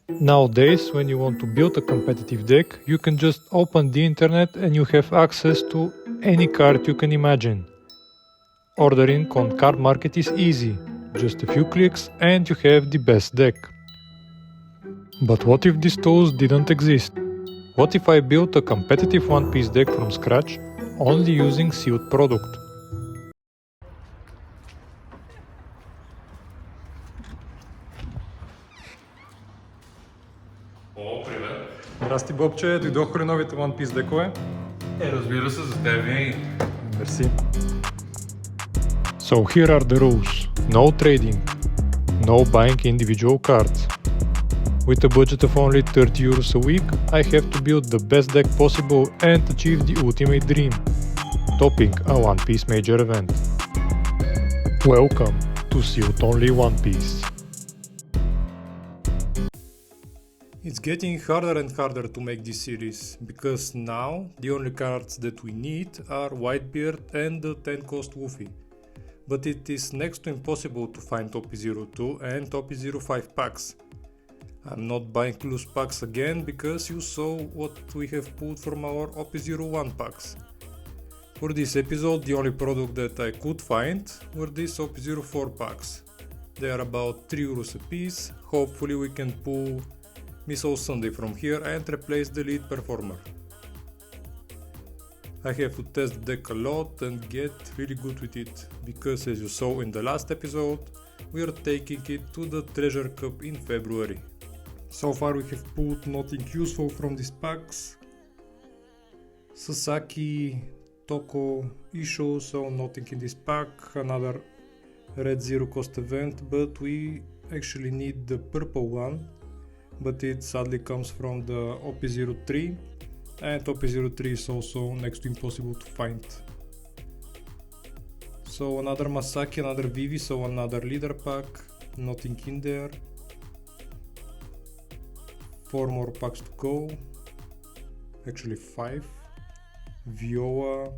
Nowadays, when you want to build a competitive deck, you can just open the internet and you have access to any card you can imagine. Ordering on card market is easy, just a few clicks and you have the best deck. But what if these tools didn't exist? What if I built a competitive One Piece deck from scratch, only using sealed product? О, привет! Здрасти, Бобче, дойдоха ли новите One Piece декове? Разбира се, за теб винаги. Merci. So here are the rules. No trading. No buying individual cards. With a budget of only 30 euros a week, I have to build the best deck possible and achieve the ultimate dream. Topping a One Piece major event. Welcome to Sealed Only One Piece. It's getting harder and harder to make this series, because now the only cards that we need are Whitebeard and the 10 cost Luffy. But it is next to impossible to find OP02 and OP05 packs. I'm not buying loose packs again because you saw what we have pulled from our OP01 packs. For this episode, the only product that I could find were these OP04 packs. They are about 3 euros a piece. Hopefully we can pull Missile Sunday from here and replace the lead performer. I have to test the deck a lot and get really good with it, because as you saw in the last episode, we are taking it to the Treasure Cup in February. So far we have pulled nothing useful from these packs. Sasaki, Toko, Isho, so nothing in this pack. Another red zero cost event, but we actually need the purple one. But it sadly comes from the OP03, and OP03 is also next to impossible to find. So another Masaki, another Vivi, so another leader pack, nothing in there. 4 more packs to go, actually 5. Viola,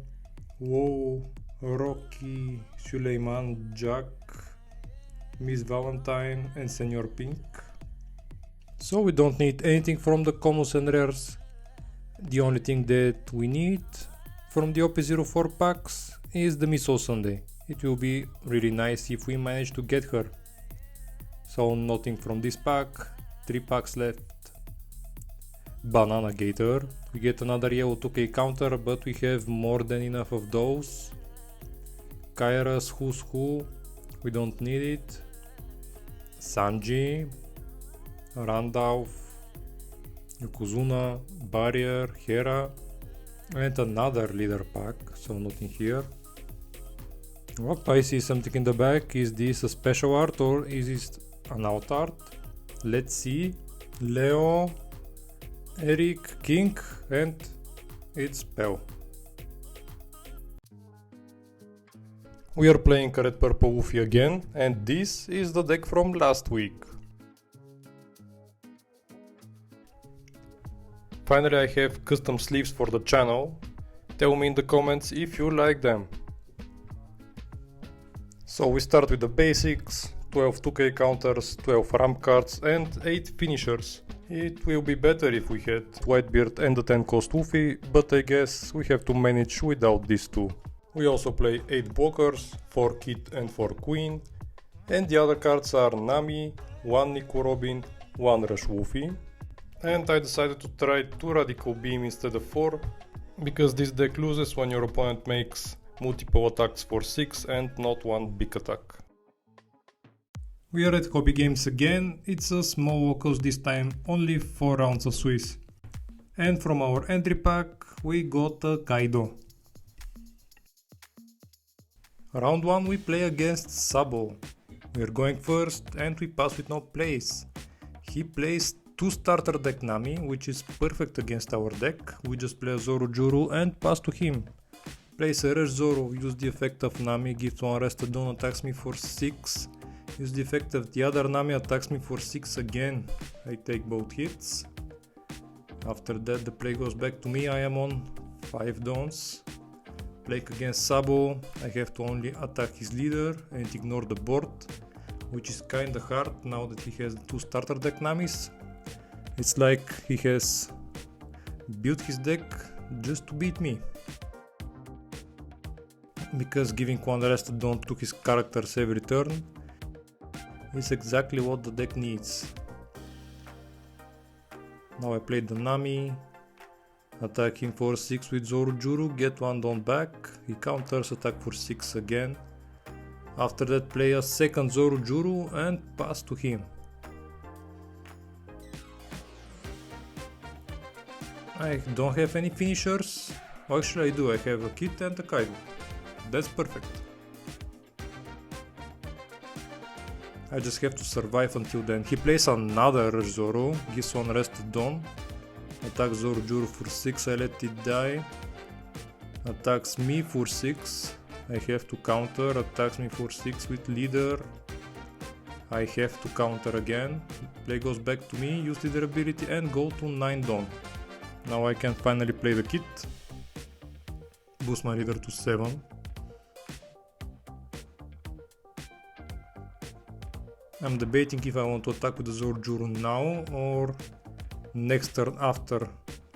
Woe, Rocky, Suleiman, Jack, Miss Valentine and Senor Pink. So we don't need anything from the commons and rares. The only thing that we need from the OP04 packs is the Missile Sunday. It will be really nice if we manage to get her. So nothing from this pack, 3 packs left. Banana Gator, we get another yellow 2k counter, but we have more than enough of those. Kairas Who's Who, we don't need it. Sanji, Randolph, Yokozuna, Barrier, Hera, and another leader pack, so nothing here. What I see something in the back. Is this a special art or is this an out art? Let's see. Leo, Eric, King, and it's Pell. We are playing Red Purple Luffy again, and this is the deck from last week. Finally, I have custom sleeves for the channel. Tell me in the comments if you like them. So we start with the basics, 12 2k counters, 12 ramp cards and 8 finishers. It will be better if we had Whitebeard and the 10 cost Luffy, but I guess we have to manage without these two. We also play 8 blockers, 4 Kid and 4 Queen, and the other cards are Nami, 1 Nico Robin, 1 Rush Luffy. And I decided to try 2 Radical Beam instead of 4, because this deck loses when your opponent makes multiple attacks for 6 and not one big attack. We are at Hobby Games again. It's a small locals this time, only 4 rounds of Swiss. And from our entry pack we got a Kaido. Round 1 we play against Sabo. We are going first and we pass with no plays. He plays 2 starter deck Nami, which is perfect against our deck. We just play a Zoro Juru and pass to him. Plays a Rush Zoro, use the effect of Nami, gives 1 rested down, attacks me for 6. Use the effect of the other Nami, attacks me for 6 again. I take both hits. After that the play goes back to me, I am on 5 downs. Play against Sabo, I have to only attack his leader and ignore the board, which is kinda hard now that he has 2 starter deck Namis. It's like he has built his deck just to beat me. Because giving one rested Dawn to his characters every turn is exactly what the deck needs. Now I played the Nami, attack him for 6 with Zorujuru, get 1 Dawn back, he counters, attack for 6 again. After that play a second Zorujuru and pass to him. I don't have any finishers. Actually I do, I have a Kit and a Kaido. That's perfect. I just have to survive until then. He plays another Zoro, gives one rested Dawn. Attacks Zorujuru for 6, I let it die. Attacks me for 6. I have to counter, attacks me for 6 with leader. I have to counter again. Play goes back to me, use leader ability and go to 9 Dawn. Now I can finally play the Kit. Boost my leader to 7. I'm debating if I want to attack with the Zorujuru now or next turn after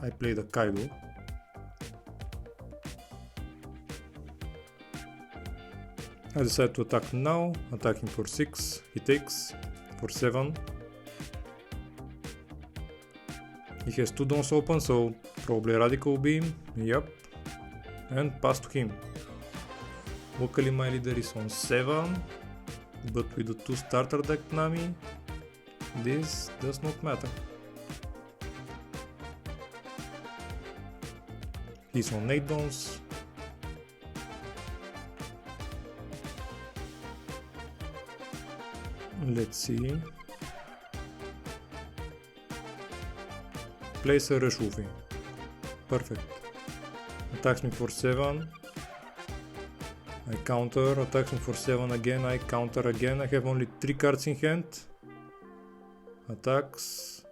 I play the Kaido. I decide to attack now, attacking for 6, he takes for 7. He has 2 Dawns open, so probably Radical Beam, yep, and pass to him. Luckily my leader is on 7, but with the 2 starter deck Nami, this does not matter. He's on 8 Dawns. Let's see. Place a Reshufi. Perfect. Attacks me for 7. I counter, attacks me for 7 again, I counter again. I have only 3 cards in hand. Attacks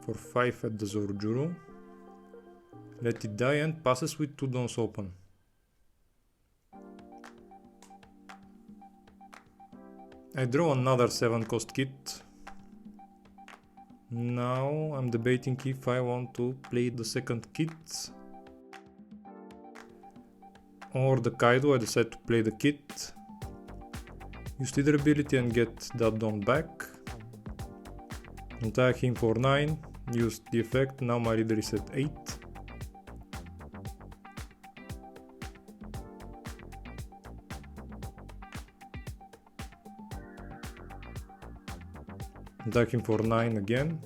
for 5 at the Zorujuru. Let it die and passes with 2 Dawns open. I draw another 7 cost Kit. Now I'm debating if I want to play the second Kit or the Kaido. I decide to play the Kit. Use leader ability and get that Dawn back. Attack him for 9. Use the effect. Now my leader is at 8. Attack him for 9 again.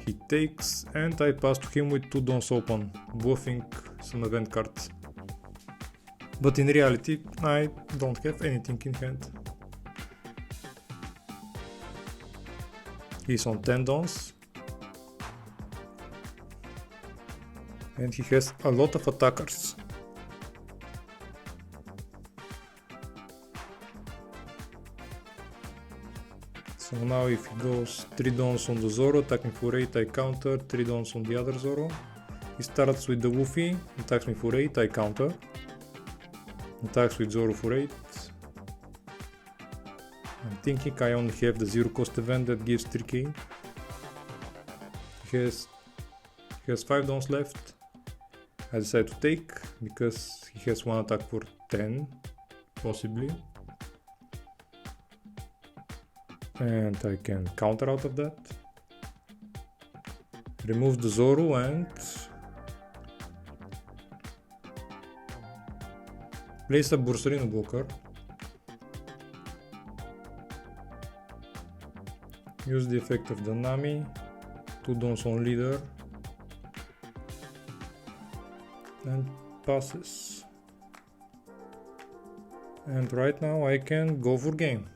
He takes and I pass to him with 2 Dawns open, buffing some event cards. But in reality I don't have anything in hand. He's on 10 Dawns. And he has a lot of attackers. So now if he goes 3 Dawns on the Zoro, attacking for 8, I counter, 3 Dawns on the other Zoro. He starts with the Luffy, attacks me for 8, I counter. Attacks with Zoro for 8. I'm thinking I only have the 0 cost event that gives 3k. He has 5 Dawns left. I decide to take because he has 1 attack for 10, possibly. And I can counter out of that. Remove the Zoro and place a Borsalino blocker. Use the effect of the Nami. 2 Dawns on leader. And passes. And right now I can go for game.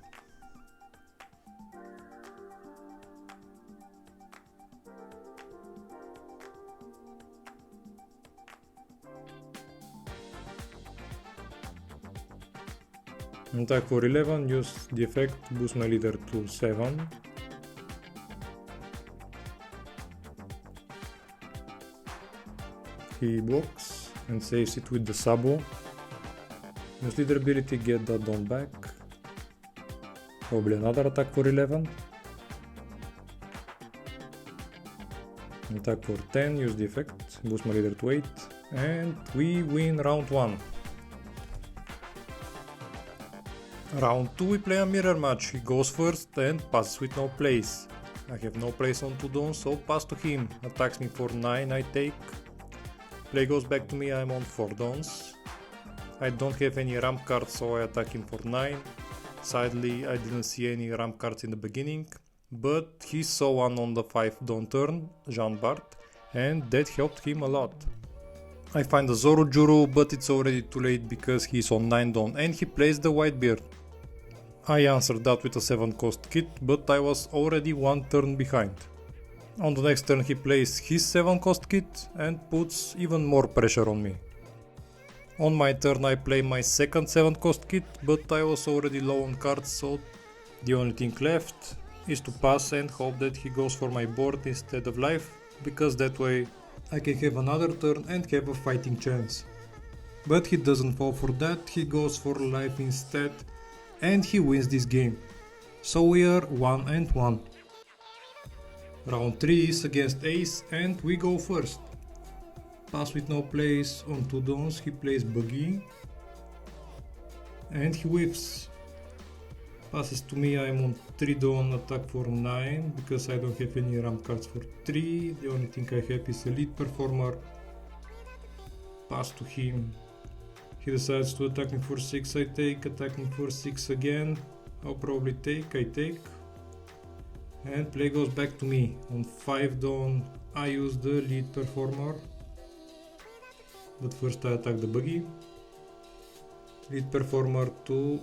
Attack for 11, use the effect, boost my leader to 7. He blocks and saves it with the Sabo. Use leader ability, get that Dawn back. Probably another attack for 11. Attack for 10, use the effect, boost my leader to 8, and we win round 1. Round 2 we play a mirror match, he goes first and passes with no place. I have no place on 2 dons, so pass to him, attacks me for 9, I take. Play goes back to me, I'm on 4 dons. I don't have any ramp cards, so I attack him for 9. Sadly, I didn't see any ramp cards in the beginning, but he saw one on the 5 don turn, Jean Bart, and that helped him a lot. I find the Zorujuru, but it's already too late because he's on 9 don and he plays the Whitebeard. I answered that with a 7 cost kit, but I was already 1 turn behind. On the next turn he plays his 7 cost kit and puts even more pressure on me. On my turn I play my second 7 cost kit, but I was already low on cards, so the only thing left is to pass and hope that he goes for my board instead of life, because that way I can have another turn and have a fighting chance. But he doesn't fall for that, he goes for life instead and he wins this game. So we are 1-1. Round 3 is against Ace and we go first. Pass with no place on 2 dons, he plays Buggy and he whiffs. Passes to me, I'm on 3 don, attack for 9 because I don't have any ramp cards for 3. The only thing I have is Elite Performer. Pass to him. He decides to attack me for 6, I take, attack me for 6 again. I'll probably take, I take. And play goes back to me. On 5 don, I use the Elite Performer. But first I attack the Buggy. Elite Performer to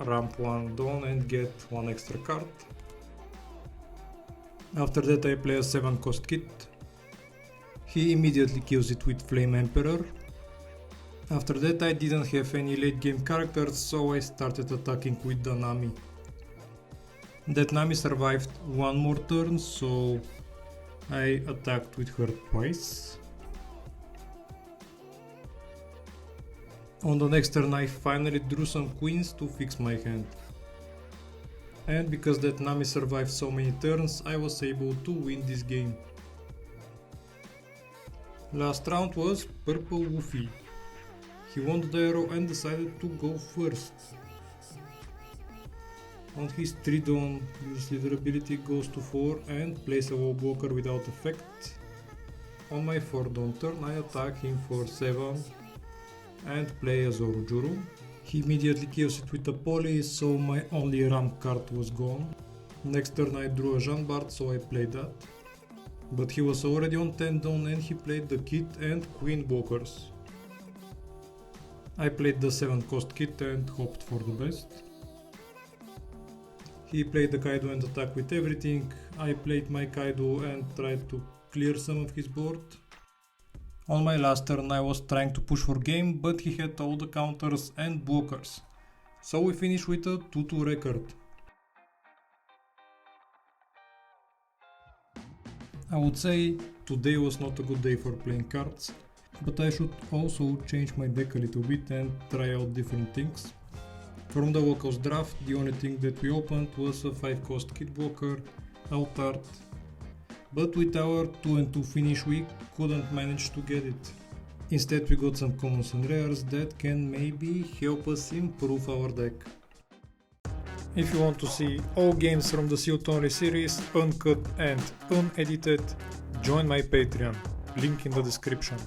ramp 1 don and get 1 extra card. After that I play a 7 cost kit. He immediately kills it with Flame Emperor. After that I didn't have any late game characters, so I started attacking with the Nami. That Nami survived 1 more turn, so I attacked with her twice. On the next turn I finally drew some queens to fix my hand. And because that Nami survived so many turns, I was able to win this game. Last round was Purple Woofy. He won the arrow and decided to go first. On his 3 don, his leader ability goes to 4 and plays a wall blocker without effect. On my 4 don turn I attack him for 7 and play a Zorujuru. He immediately kills it with a Poly, so my only ramp card was gone. Next turn I drew a Jean Bart, so I played that. But he was already on 10 don and he played the kit and queen blockers. I played the 7 cost kit and hoped for the best. He played the Kaido and attacked with everything. I played my Kaido and tried to clear some of his board. On my last turn I was trying to push for game, but he had all the counters and blockers. So we finished with a 2-2 record. I would say today was not a good day for playing cards, but I should also change my deck a little bit and try out different things. From the Walkhouse draft, the only thing that we opened was a 5 cost kit blocker, Altart, but with our 2 and 2 finish we couldn't manage to get it. Instead we got some commons and rares that can maybe help us improve our deck. If you want to see all games from the Sealed Only series, uncut and unedited, join my Patreon, link in the description.